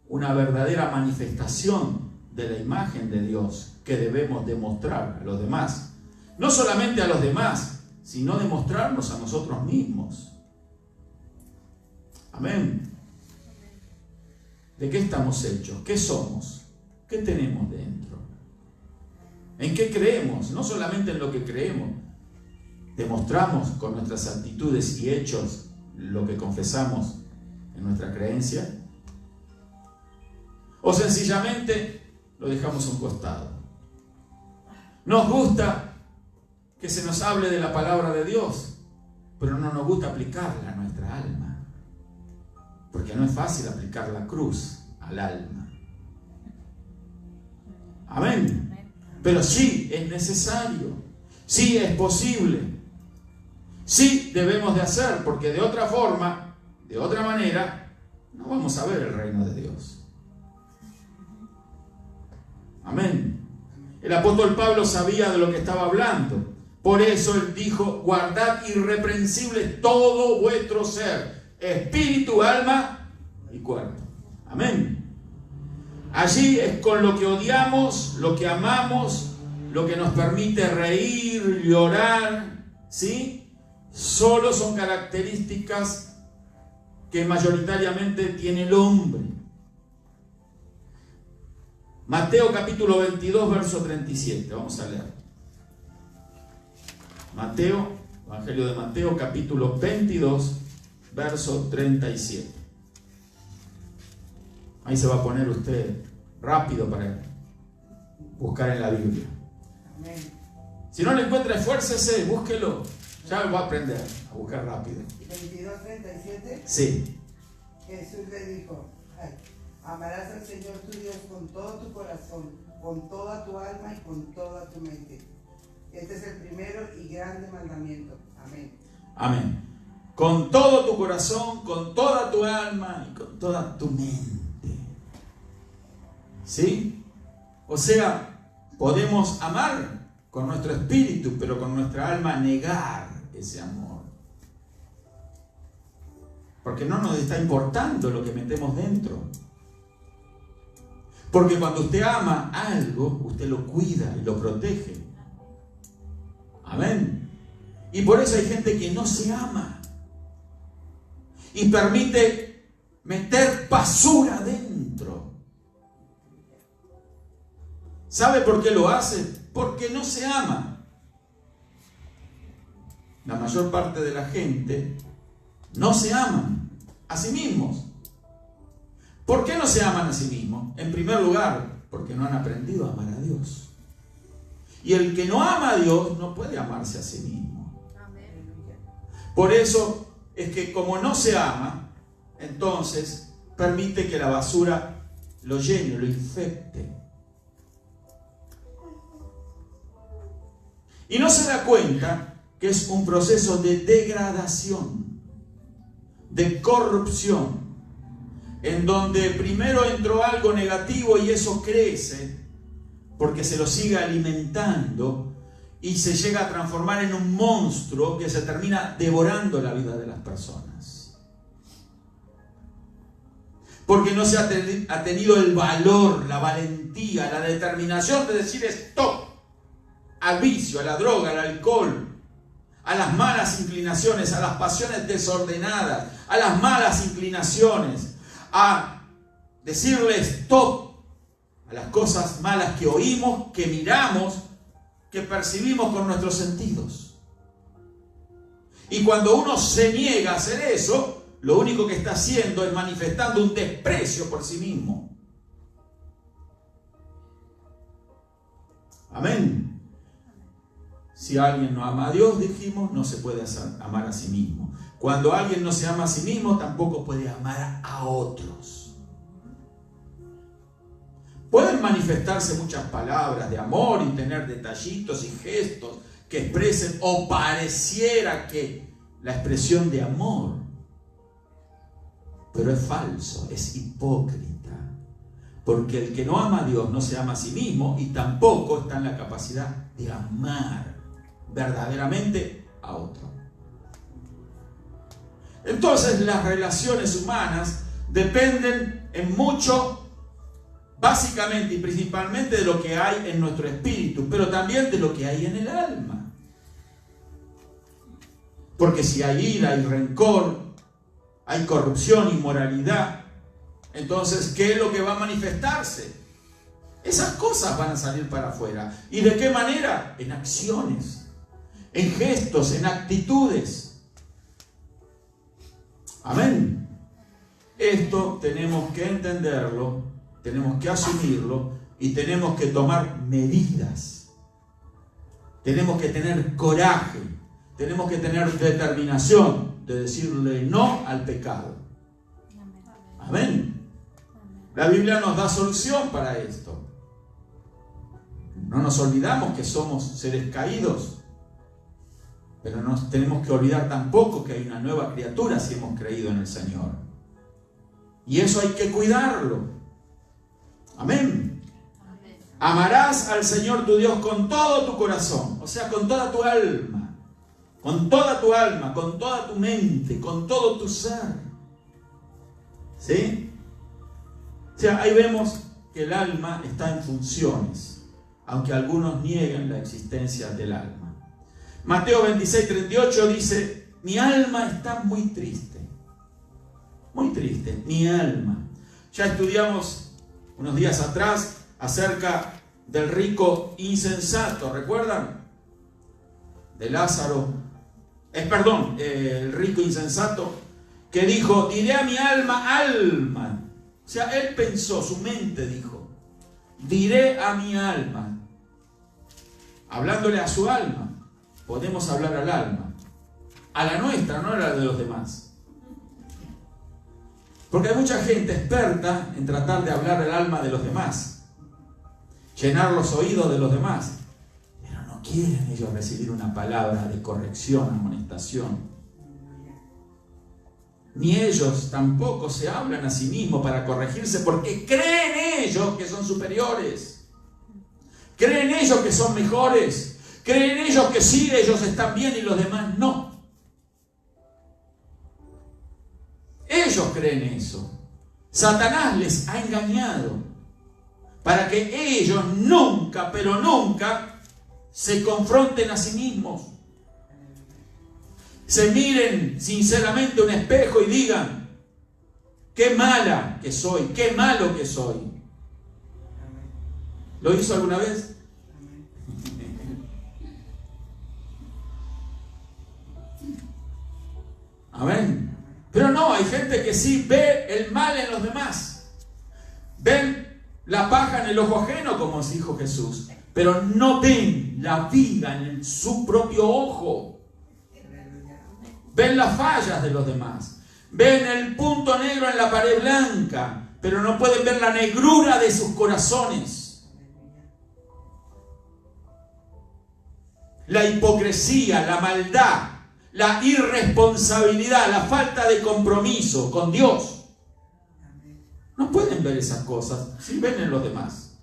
una verdadera manifestación de la imagen de Dios que debemos demostrar a los demás. No solamente a los demás, sino demostrarnos a nosotros mismos. Amén. ¿De qué estamos hechos? ¿Qué somos? ¿Qué tenemos dentro? ¿En qué creemos? No solamente en lo que creemos. ¿Demostramos con nuestras actitudes y hechos lo que confesamos en nuestra creencia? ¿O sencillamente lo dejamos a un costado? Nos gusta que se nos hable de la palabra de Dios, pero no nos gusta aplicarla a nuestra alma, porque no es fácil aplicar la cruz al alma. Amén. Pero sí es necesario, sí es posible, sí debemos de hacer, porque de otra forma, de otra manera, no vamos a ver el reino de Dios. Amén. El apóstol Pablo sabía de lo que estaba hablando. Por eso él dijo, guardad irreprensible todo vuestro ser, espíritu, alma y cuerpo. Amén. Allí es con lo que odiamos, lo que amamos, lo que nos permite reír, llorar, ¿sí? Solo son características que mayoritariamente tiene el hombre. Mateo capítulo 22, verso 37. Vamos a leer. Mateo, Evangelio de Mateo capítulo 22, verso 37. Ahí se va a poner usted rápido para buscar en la Biblia. Amén. Si no lo encuentra, esfuércese, búsquelo. Ya lo va a aprender a buscar rápido. 22:37. Sí. Jesús le dijo, amarás al Señor tu Dios con todo tu corazón, con toda tu alma y con toda tu mente. Este es el primero y grande mandamiento. Amén. Amén. Con todo tu corazón, con toda tu alma y con toda tu mente. ¿Sí? O sea, podemos amar con nuestro espíritu, pero con nuestra alma negar ese amor. Porque no nos está importando lo que metemos dentro. Porque cuando usted ama algo, usted lo cuida y lo protege. Amén. Y por eso hay gente que no se ama y permite meter basura dentro. ¿Sabe por qué lo hace? Porque no se ama. La mayor parte de la gente no se aman a sí mismos. ¿Por qué no se aman a sí mismos? En primer lugar, porque no han aprendido a amar a Dios. Y el que no ama a Dios no puede amarse a sí mismo. Por eso es que como no se ama, entonces permite que la basura lo llene, lo infecte. Y no se da cuenta que es un proceso de degradación, de corrupción, en donde primero entró algo negativo y eso crece, porque se lo sigue alimentando y se llega a transformar en un monstruo que se termina devorando la vida de las personas. Porque no se ha tenido el valor, la valentía, la determinación de decir stop al vicio, a la droga, al alcohol, a las malas inclinaciones, a las pasiones desordenadas, a las malas inclinaciones, a decirle stop a las cosas malas que oímos, que miramos, que percibimos con nuestros sentidos. Y cuando uno se niega a hacer eso, lo único que está haciendo es manifestando un desprecio por sí mismo. Amén. Si alguien no ama a Dios, dijimos, no se puede amar a sí mismo. Cuando alguien no se ama a sí mismo, tampoco puede amar a otros. Pueden manifestarse muchas palabras de amor y tener detallitos y gestos que expresen o pareciera que la expresión de amor, pero es falso, es hipócrita, porque el que no ama a Dios no se ama a sí mismo y tampoco está en la capacidad de amar verdaderamente a otro. Entonces las relaciones humanas dependen en mucho, básicamente y principalmente, de lo que hay en nuestro espíritu, pero también de lo que hay en el alma. Porque si hay ira, hay rencor, hay corrupción, inmoralidad, entonces, ¿qué es lo que va a manifestarse? Esas cosas van a salir para afuera. ¿Y de qué manera? En acciones, en gestos, en actitudes. Amén. Esto tenemos que entenderlo, tenemos que asumirlo y tenemos que tomar medidas. Tenemos que tener coraje, tenemos que tener determinación de decirle no al pecado. Amén. La Biblia nos da solución para esto. No nos olvidamos que somos seres caídos, pero no nos tenemos que olvidar tampoco que hay una nueva criatura si hemos creído en el Señor. Y eso hay que cuidarlo. Amén. Amarás al Señor tu Dios con todo tu corazón, o sea, con toda tu alma, con toda tu alma, con toda tu mente, con todo tu ser. ¿Sí? O sea, ahí vemos que el alma está en funciones, aunque algunos nieguen la existencia del alma. Mateo 26:38 dice: mi alma está muy triste, mi alma. Ya estudiamos unos días atrás acerca del rico insensato, ¿recuerdan? De Lázaro, el rico insensato que dijo: diré a mi alma. O sea, él pensó, su mente dijo: diré a mi alma. hablándole a su alma. Podemos hablar al alma, a la nuestra, no a la de los demás. Porque hay mucha gente experta en tratar de hablar al alma de los demás, llenar los oídos de los demás, pero no quieren ellos recibir una palabra de corrección, amonestación. Ni ellos tampoco se hablan a sí mismos para corregirse, porque creen ellos que son superiores. Creen ellos que son mejores. Creen ellos que sí, ellos están bien y los demás no. Ellos creen eso. Satanás les ha engañado para que ellos nunca, pero nunca, se confronten a sí mismos. Se miren sinceramente a un espejo y digan: qué mala que soy, qué malo que soy. ¿Lo hizo alguna vez? Amén. Pero no, hay gente que sí ve el mal en los demás. Ven la paja en el ojo ajeno, como dijo Jesús, pero no ven la viga en su propio ojo. Ven las fallas de los demás. Ven el punto negro en la pared blanca, pero no pueden ver la negrura de sus corazones. La hipocresía, la maldad, la irresponsabilidad, la falta de compromiso con Dios. No pueden ver esas cosas, sí ven en los demás.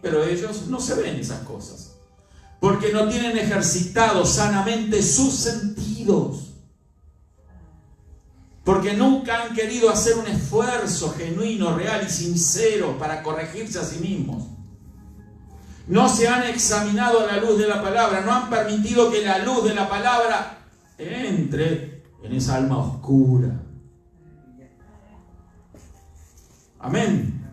Pero ellos no se ven esas cosas, porque no tienen ejercitados sanamente sus sentidos. Porque nunca han querido hacer un esfuerzo genuino, real y sincero para corregirse a sí mismos. No se han examinado a la luz de la palabra, no han permitido que la luz de la palabra entre en esa alma oscura. Amén.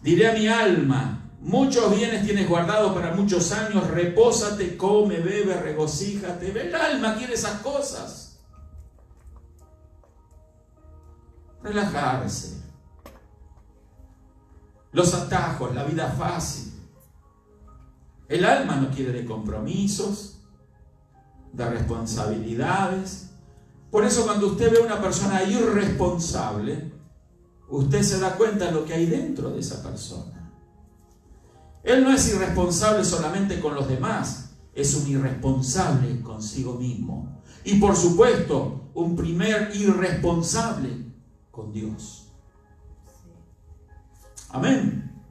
Diré a mi alma: muchos bienes tienes guardados para muchos años, repósate, come, bebe, regocíjate. El alma quiere esas cosas. Relajarse. Los atajos, la vida fácil. El alma no quiere de compromisos, de responsabilidades. Por eso cuando usted ve a una persona irresponsable, usted se da cuenta de lo que hay dentro de esa persona. Él no es irresponsable solamente con los demás, es un irresponsable consigo mismo. Y por supuesto, un primer irresponsable con Dios. Amén.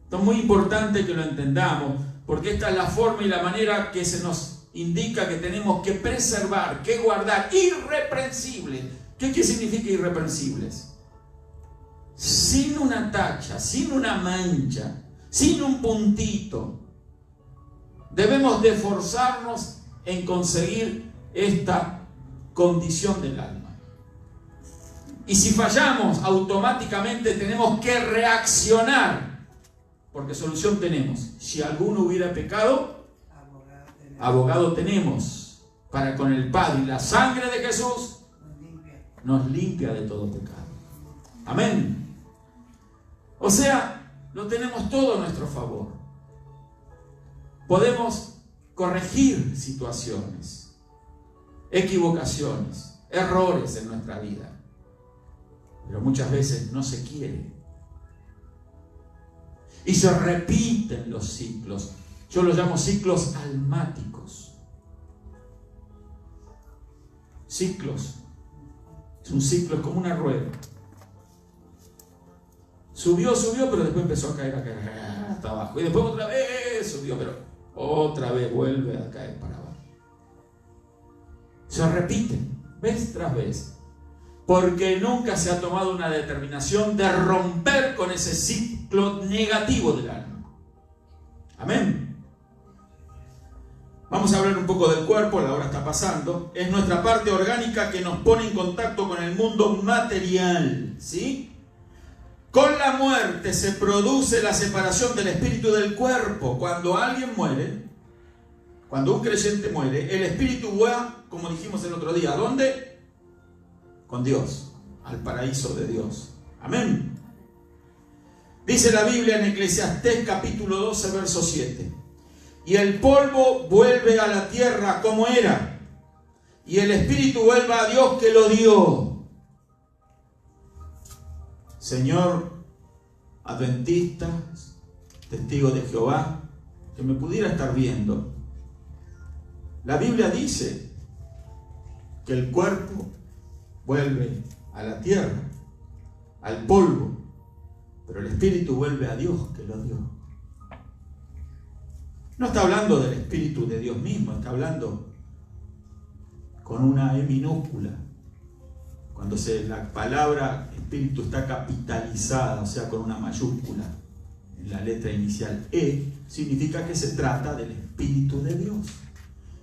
Esto es muy importante que lo entendamos, porque esta es la forma y la manera que se nos indica que tenemos que preservar, que guardar, irreprensibles. ¿Qué significa irreprensibles? Sin una tacha, sin una mancha, sin un puntito. Debemos de esforzarnos en conseguir esta condición del alma. Y si fallamos, automáticamente tenemos que reaccionar, porque solución tenemos. Si alguno hubiera pecado, abogado tenemos para con el Padre, y la sangre de Jesús nos limpia de todo pecado. Amén. O sea, lo tenemos todo a nuestro favor. Podemos corregir situaciones, equivocaciones, errores en nuestra vida. Pero muchas veces no se quiere. Y se repiten los ciclos. Yo los llamo ciclos almáticos. Ciclos. Es un ciclo, es como una rueda. Subió, pero después empezó a caer hasta abajo. Y después otra vez subió, pero otra vez vuelve a caer para abajo. Se repiten, vez tras vez. Porque nunca se ha tomado una determinación de romper con ese ciclo negativo del alma. Amén. Vamos a hablar un poco del cuerpo, la hora está pasando. Es nuestra parte orgánica que nos pone en contacto con el mundo material, ¿sí? Con la muerte se produce la separación del espíritu del cuerpo. Cuando alguien muere, cuando un creyente muere, el espíritu va, como dijimos el otro día, ¿a dónde? Con Dios, al paraíso de Dios. Amén. Dice la Biblia en Eclesiastés capítulo 12, verso 7. Y el polvo vuelve a la tierra como era, y el espíritu vuelve a Dios que lo dio. Señor, adventistas, testigos de Jehová, que me pudiera estar viendo, la Biblia dice que el cuerpo vuelve a la tierra, al polvo, pero el espíritu vuelve a Dios que lo dio. No está hablando del espíritu de Dios mismo, está hablando con una E minúscula. Cuando la palabra espíritu está capitalizada, o sea, con una mayúscula en la letra inicial E, significa que se trata del espíritu de Dios.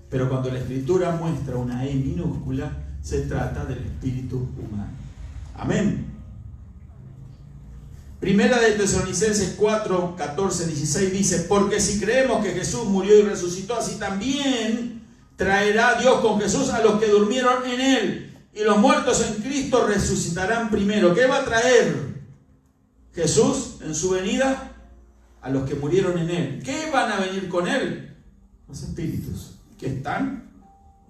Pero cuando la escritura muestra una E minúscula, se trata del espíritu humano. Amén. Primera de Tesalonicenses 4, 14, 16 dice: porque si creemos que Jesús murió y resucitó, así también traerá Dios con Jesús a los que durmieron en Él. Y los muertos en Cristo resucitarán primero. ¿Qué va a traer Jesús en su venida? A los que murieron en Él. ¿Qué van a venir con Él? Los espíritus que están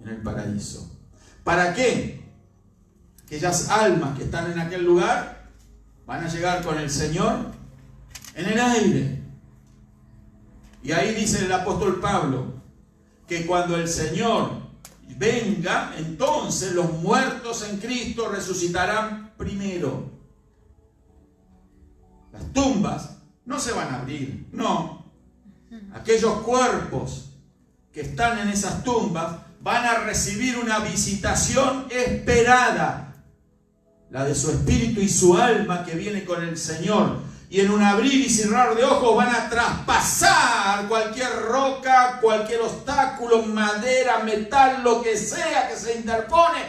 en el paraíso. ¿Para qué? Aquellas almas que están en aquel lugar van a llegar con el Señor en el aire. Y ahí dice el apóstol Pablo que cuando el Señor venga, entonces los muertos en Cristo resucitarán primero. Las tumbas no se van a abrir, no. Aquellos cuerpos que están en esas tumbas van a recibir una visitación esperada, la de su espíritu y su alma que viene con el Señor. Y en un abrir y cerrar de ojos van a traspasar cualquier roca, cualquier obstáculo, madera, metal, lo que sea que se interpone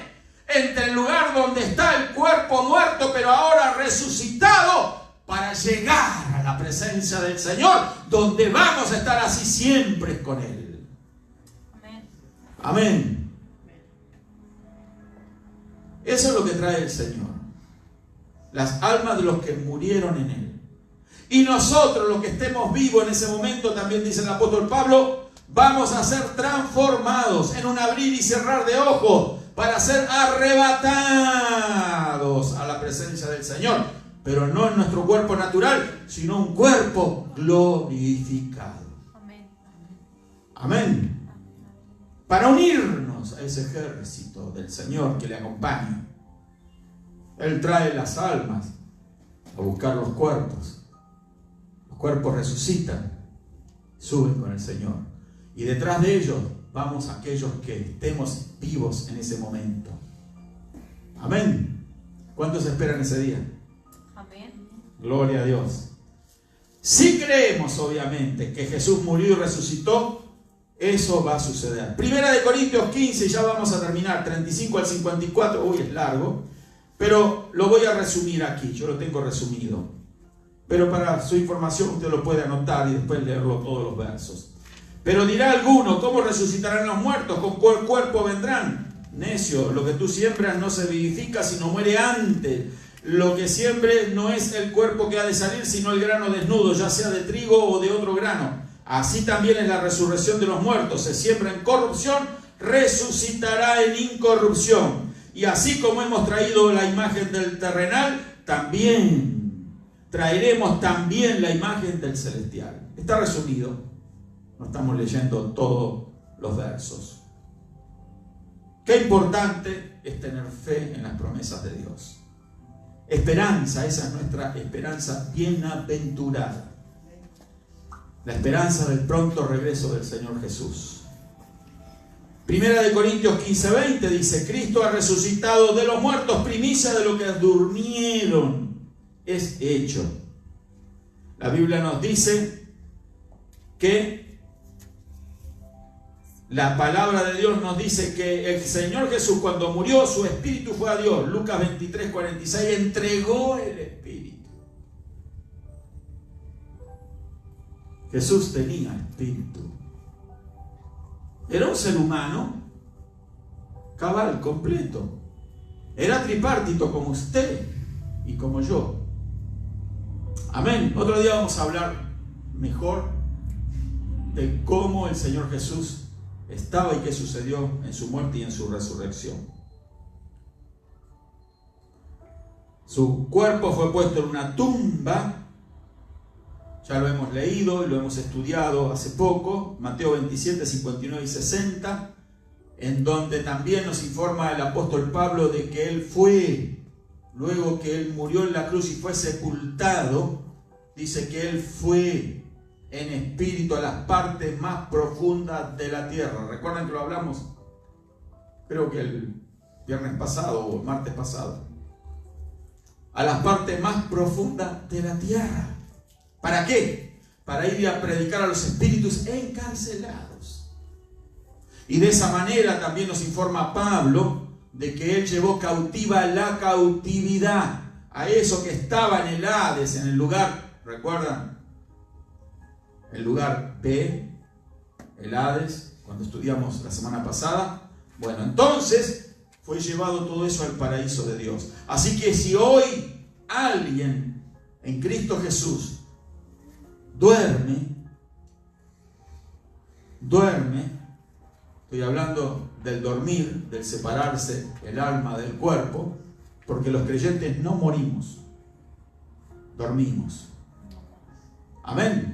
entre el lugar donde está el cuerpo muerto, pero ahora resucitado, para llegar a la presencia del Señor, donde vamos a estar así siempre con Él. Amén. Amén. Eso es lo que trae el Señor. Las almas de los que murieron en Él. Y nosotros, los que estemos vivos en ese momento, también dice el apóstol Pablo, vamos a ser transformados en un abrir y cerrar de ojos para ser arrebatados a la presencia del Señor. Pero no en nuestro cuerpo natural, sino un cuerpo glorificado. Amén. Amén. Para unirnos a ese ejército del Señor que le acompaña. Él trae las almas a buscar los cuerpos. Los cuerpos resucitan, suben con el Señor. Y detrás de ellos vamos a aquellos que estemos vivos en ese momento. Amén. ¿Cuántos esperan ese día? Amén. Gloria a Dios. Si creemos, obviamente, que Jesús murió y resucitó, eso va a suceder. Primera de Corintios 15, ya vamos a terminar, 35 al 54, uy, es largo, pero lo voy a resumir aquí, yo lo tengo resumido. Pero para su información usted lo puede anotar y después leerlo todos los versos. Pero dirá alguno, ¿cómo resucitarán los muertos? ¿Con cuál cuerpo vendrán? Necio, lo que tú siembras no se vivifica, sino muere antes. Lo que siembres no es el cuerpo que ha de salir, sino el grano desnudo, ya sea de trigo o de otro grano. Así también es la resurrección de los muertos. Se siembra en corrupción, resucitará en incorrupción. Y así como hemos traído la imagen del terrenal, también traeremos también la imagen del celestial. Está resumido. No estamos leyendo todos los versos. Qué importante es tener fe en las promesas de Dios. Esperanza, esa es nuestra esperanza bienaventurada. La esperanza del pronto regreso del Señor Jesús. Primera de Corintios 15:20 dice: Cristo ha resucitado de los muertos, primicia de lo que durmieron. Es hecho. La Biblia nos dice que la palabra de Dios nos dice que el Señor Jesús, cuando murió, su espíritu fue a Dios. Lucas 23:46, entregó el espíritu. Jesús tenía espíritu. Era un ser humano cabal, completo. Era tripartito como usted y como yo. Amén. Otro día vamos a hablar mejor de cómo el Señor Jesús estaba y qué sucedió en su muerte y en su resurrección. Su cuerpo fue puesto en una tumba. Ya lo hemos leído y lo hemos estudiado hace poco, Mateo 27, 59 y 60, en donde también nos informa el apóstol Pablo de que él fue, luego que él murió en la cruz y fue sepultado, dice que él fue en espíritu a las partes más profundas de la tierra. ¿Recuerdan que lo hablamos? Creo que el viernes pasado o el martes pasado. A las partes más profundas de la tierra. ¿Para qué? Para ir a predicar a los espíritus encarcelados. Y de esa manera también nos informa Pablo de que él llevó cautiva la cautividad a eso que estaba en el Hades, en el lugar, ¿recuerdan? El lugar B, el Hades, cuando estudiamos la semana pasada. Bueno, entonces fue llevado todo eso al paraíso de Dios. Así que si hoy alguien en Cristo Jesús duerme, estoy hablando del dormir, del separarse el alma del cuerpo, porque los creyentes no morimos, dormimos. Amén.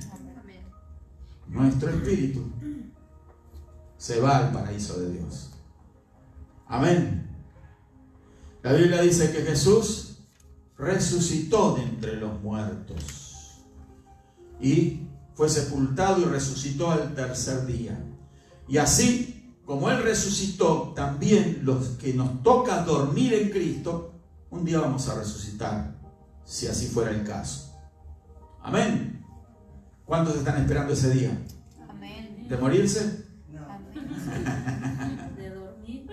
Nuestro espíritu se va al paraíso de Dios. Amén. La Biblia dice que Jesús resucitó de entre los muertos y fue sepultado y resucitó al tercer día. Y así como Él resucitó, también los que nos toca dormir en Cristo, un día vamos a resucitar, si así fuera el caso. Amén. ¿Cuántos están esperando ese día? Amén. ¿De morirse? No. Amén. De dormir.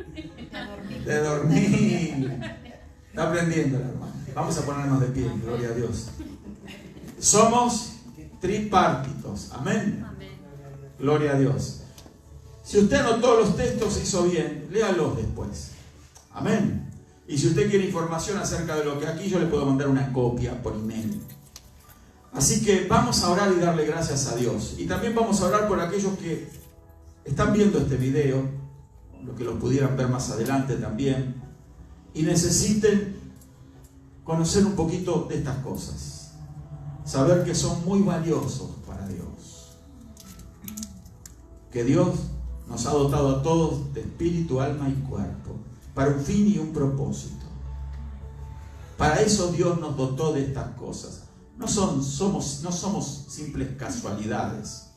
De dormir. Está aprendiendo la hermana. Vamos a ponernos de pie, gloria a Dios. Somos tripartitos. Amén. Amén. Gloria a Dios. Si usted anotó los textos, hizo bien, léalos después. Amén. Y si usted quiere información acerca de lo que aquí, yo le puedo mandar una copia por email. Así que vamos a orar y darle gracias a Dios. Y también vamos a orar por aquellos que están viendo este video, los que lo pudieran ver más adelante también, y necesiten conocer un poquito de estas cosas. Saber que son muy valiosos para Dios. Que Dios nos ha dotado a todos de espíritu, alma y cuerpo, para un fin y un propósito. Para eso Dios nos dotó de estas cosas. No somos simples casualidades.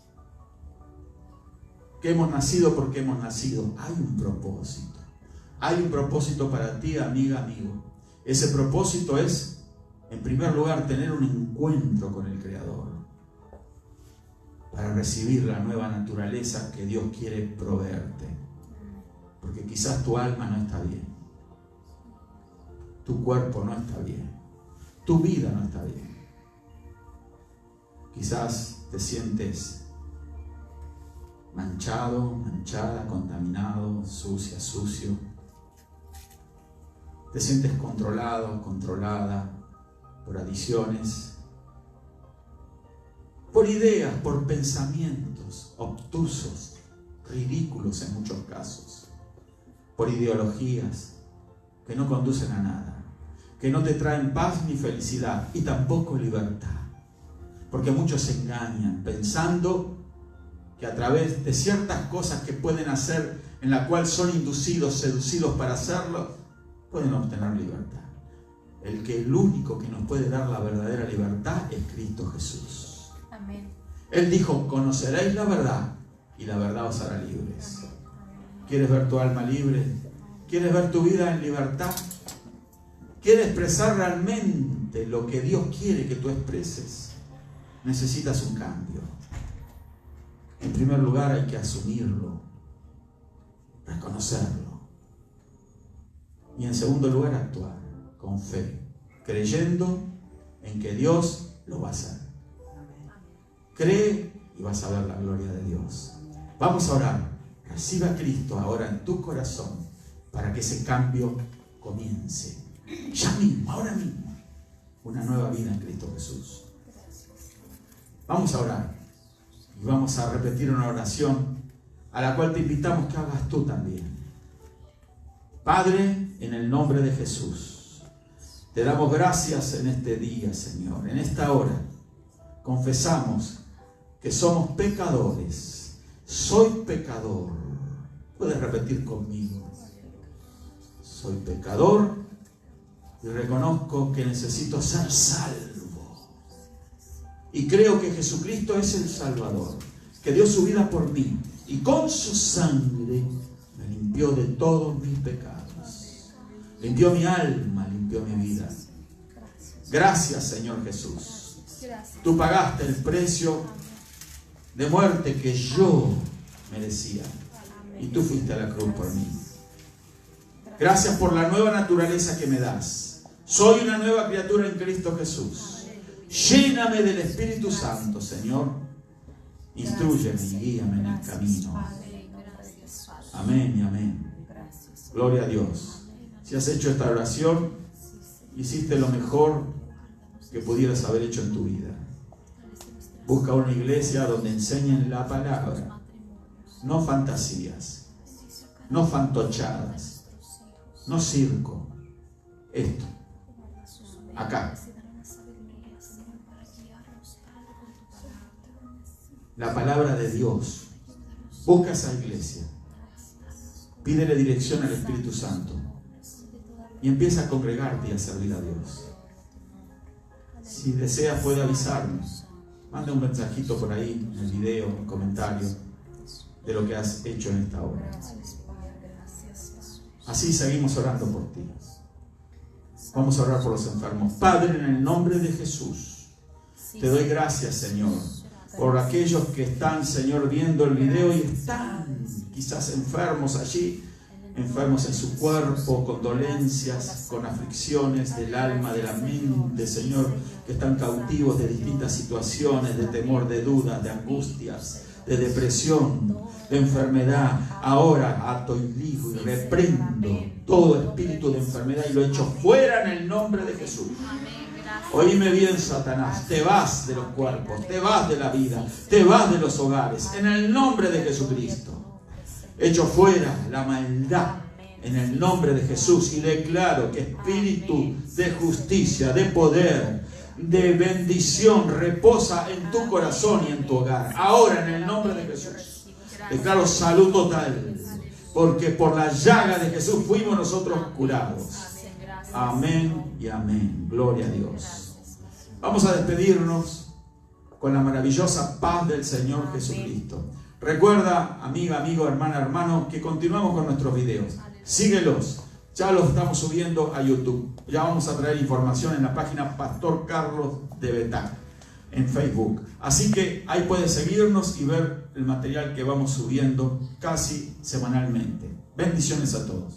Que hemos nacido porque hemos nacido. Hay un propósito. Hay un propósito para ti, amiga, amigo. Ese propósito es, en primer lugar, tener un encuentro con el Creador. Para recibir la nueva naturaleza que Dios quiere proveerte. Porque quizás tu alma no está bien. Tu cuerpo no está bien. Tu vida no está bien. Quizás te sientes manchado, manchada, contaminado, sucia, sucio. Te sientes controlado, controlada por adicciones, por ideas, por pensamientos obtusos, ridículos en muchos casos, por ideologías que no conducen a nada, que no te traen paz ni felicidad y tampoco libertad. Porque muchos se engañan pensando que a través de ciertas cosas que pueden hacer, en la cual son inducidos, seducidos para hacerlo, pueden obtener libertad. El único que nos puede dar la verdadera libertad es Cristo Jesús. Amén. Él dijo, conoceréis la verdad y la verdad os hará libres. ¿Quieres ver tu alma libre? ¿Quieres ver tu vida en libertad? ¿Quieres expresar realmente lo que Dios quiere que tú expreses? Necesitas un cambio. En primer lugar hay que asumirlo, reconocerlo. Y en segundo lugar actuar con fe, creyendo en que Dios lo va a hacer. Cree y vas a ver la gloria de Dios. Vamos a orar. Recibe a Cristo ahora en tu corazón para que ese cambio comience. Ya mismo, ahora mismo. Una nueva vida en Cristo Jesús. Vamos a orar y vamos a repetir una oración a la cual te invitamos que hagas tú también. Padre, en el nombre de Jesús, te damos gracias en este día, Señor. En esta hora confesamos que somos pecadores. Soy pecador. Puedes repetir conmigo. Soy pecador y reconozco que necesito ser salvo. Y creo que Jesucristo es el Salvador, que dio su vida por mí y con su sangre me limpió de todos mis pecados. Limpió mi alma, limpió mi vida. Gracias, Señor Jesús. Tú pagaste el precio de muerte que yo merecía y tú fuiste a la cruz por mí. Gracias por la nueva naturaleza que me das. Soy una nueva criatura en Cristo Jesús. Lléname del Espíritu Santo, Señor. Instrúyeme y guíame en el camino. Amén y amén. Gloria a Dios. Si has hecho esta oración, hiciste lo mejor que pudieras haber hecho en tu vida. Busca una iglesia donde enseñen la palabra, no fantasías, no fantochadas, no circo. Esto, acá. La palabra de Dios. Busca esa iglesia. Pídele dirección al Espíritu Santo. Y empieza a congregarte y a servir a Dios. Si deseas, puede avisarnos. Manda un mensajito por ahí, en el video, en el comentario, de lo que has hecho en esta hora. Así seguimos orando por ti. Vamos a orar por los enfermos. Padre, en el nombre de Jesús, te doy gracias, Señor, por aquellos que están, Señor, viendo el video y están quizás enfermos allí, enfermos en su cuerpo, con dolencias, con aflicciones del alma, de la mente, Señor, que están cautivos de distintas situaciones, de temor, de dudas, de angustias, de depresión, de enfermedad. Ahora ato y ligo y reprendo todo espíritu de enfermedad y lo echo fuera en el nombre de Jesús. Oíme bien, Satanás, te vas de los cuerpos, te vas de la vida, te vas de los hogares, en el nombre de Jesucristo. Echo fuera la maldad en el nombre de Jesús y declaro que espíritu de justicia, de poder, de bendición reposa en tu corazón y en tu hogar. Ahora en el nombre de Jesús declaro salud total, porque por la llaga de Jesús fuimos nosotros curados. Amén y amén. Gloria a Dios. Vamos a despedirnos con la maravillosa paz del Señor Jesucristo. Recuerda, amiga, amigo, hermana, hermano, que continuamos con nuestros videos. Síguelos. Ya los estamos subiendo a YouTube. Ya vamos a traer información en la página Pastor Carlos de Betá en Facebook. Así que ahí puedes seguirnos y ver el material que vamos subiendo casi semanalmente. Bendiciones a todos.